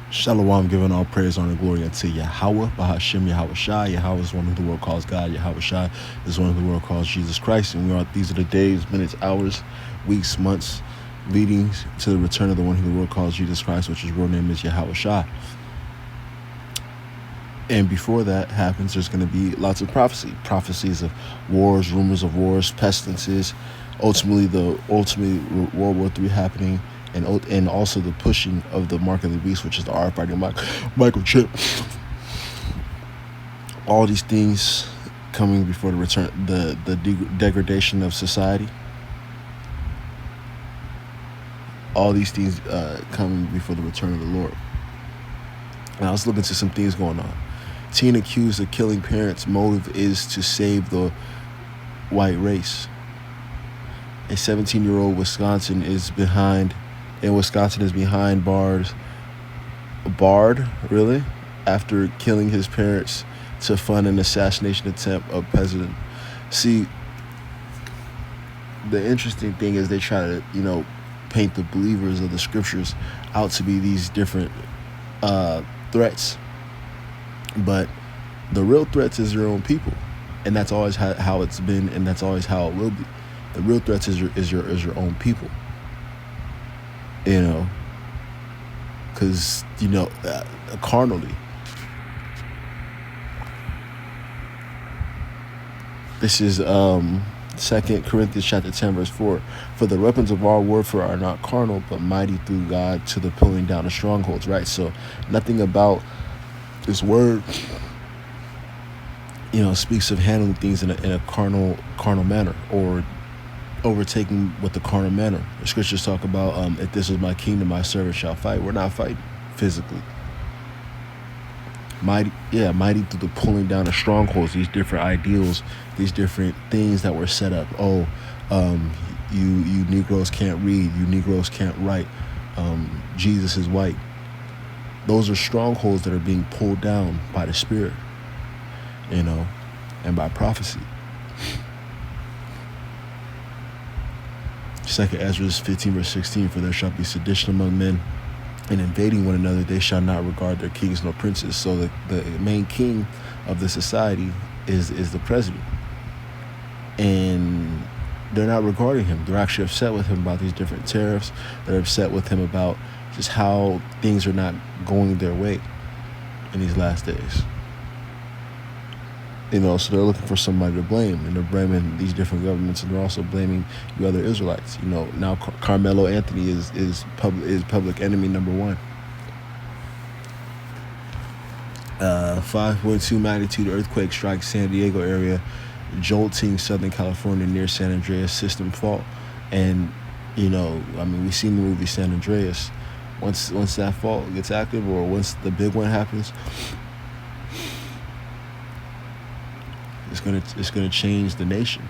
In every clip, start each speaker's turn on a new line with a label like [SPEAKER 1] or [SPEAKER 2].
[SPEAKER 1] Shalom, giving all praise, honor, and glory unto Yahweh, Bahashim, Yahweh Shai. Yahweh is one who the world calls God. Yahweh Shai is one who the world calls Jesus Christ. And these are the days, minutes, hours, weeks, months, leading to the return of the one who the world calls Jesus Christ, which his real name is Yahweh Shai. And before that happens, there's going to be lots of prophecies of wars, rumors of wars, pestilences, ultimately World War III happening, and also the pushing of the mark of the beast, which is the RFID microchip. All these things coming before the return, the degradation of society. All these things coming before the return of the Lord. And I was looking to some things going on. Teen accused of killing parents. Motive is to save the white race. A 17-year-old Wisconsin is behind bars. Barred, really? After killing his parents to fund an assassination attempt of president. See, the interesting thing is they try to, paint the believers of the scriptures out to be these different threats. But the real threats is your own people. And that's always how it's been, and that's always how it will be. The real threats is your own people. Because, carnally. This is 2 Corinthians chapter 10, verse 4. For the weapons of our warfare are not carnal, but mighty through God to the pulling down of strongholds, right? So nothing about this word, speaks of handling things in a carnal manner, or overtaking with the carnal manner. The scriptures talk about, if this is my kingdom, my servant shall fight. We're not fighting physically. Mighty through the pulling down of strongholds, these different ideals, these different things that were set up. You Negroes can't read, you Negroes can't write, Jesus is white. Those are strongholds that are being pulled down by the Spirit, and by prophecy. 2 Ezra 15, verse 16, for there shall be sedition among men, and invading one another, they shall not regard their kings nor princes. So the main king of the society is the president. And they're not regarding him. They're actually upset with him about these different tariffs. They're upset with him about just how things are not going their way in these last days. So they're looking for somebody to blame, and they're blaming these different governments, and they're also blaming you other Israelites. Now Carmelo Anthony is public enemy number one. 5.2 magnitude earthquake strikes San Diego area, jolting Southern California near San Andreas system fault. And we've seen the movie San Andreas. Once that fault gets active, or once the big one happens, it's gonna change the nation.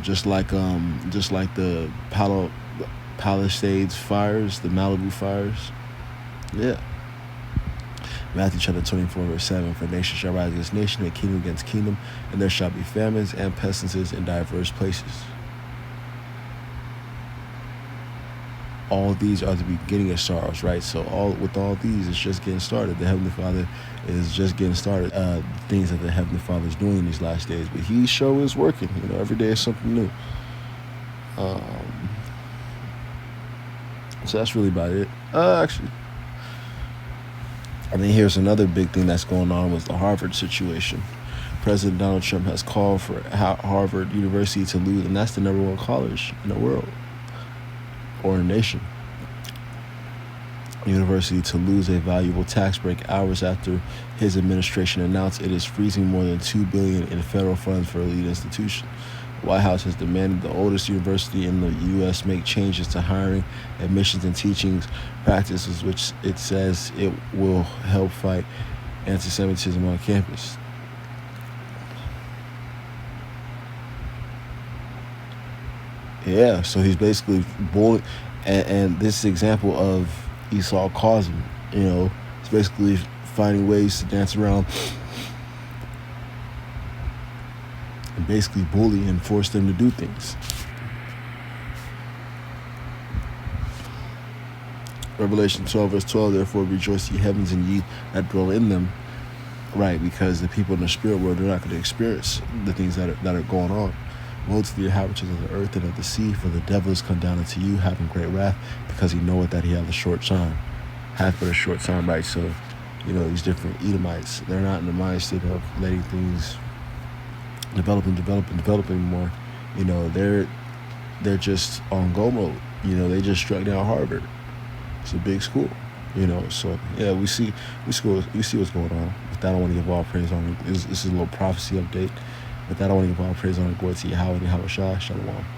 [SPEAKER 1] Just like the Palisades fires, the Malibu fires. Yeah. Matthew chapter 24, verse 7, for nation shall rise against nation, and kingdom against kingdom, and there shall be famines and pestilences in diverse places. All these are the beginning of sorrows, right? So all these, it's just getting started. The Heavenly Father is just getting started. Things that the Heavenly Father is doing in these last days, but He sure is working. Every day is something new. So that's really about it. Actually, here's another big thing that's going on with the Harvard situation. President Donald Trump has called for Harvard University to lose, and that's the number one college in the world, or a nation, university, to lose a valuable tax break hours after his administration announced it is freezing more than $2 billion in federal funds for a lead institution. The White House has demanded the oldest university in the U.S. make changes to hiring, admissions, and teaching practices, which it says it will help fight anti-Semitism on campus. Yeah, so he's basically bullying, and this is an example of Esau causing. It's basically finding ways to dance around and basically bully and force them to do things. Revelation 12, verse 12, therefore rejoice ye heavens and ye that dwell in them. Right, because the people in the spirit world, they're not going to experience the things that are going on. Woe to the inhabitants of the earth and of the sea, for the devil is come down unto you, having great wrath, because he knoweth that he hath a short time. Hath but a short time, right? So, these different Edomites, they're not in the mindset of letting things develop anymore. They're just on go mode. They just struck down Harvard. It's a big school. So yeah, we see what's going on. With that, I want to give all praise on. This is a little prophecy update. With that, I want to give all praise on. Glory to Yahweh and Yahweh Shai. Shalom.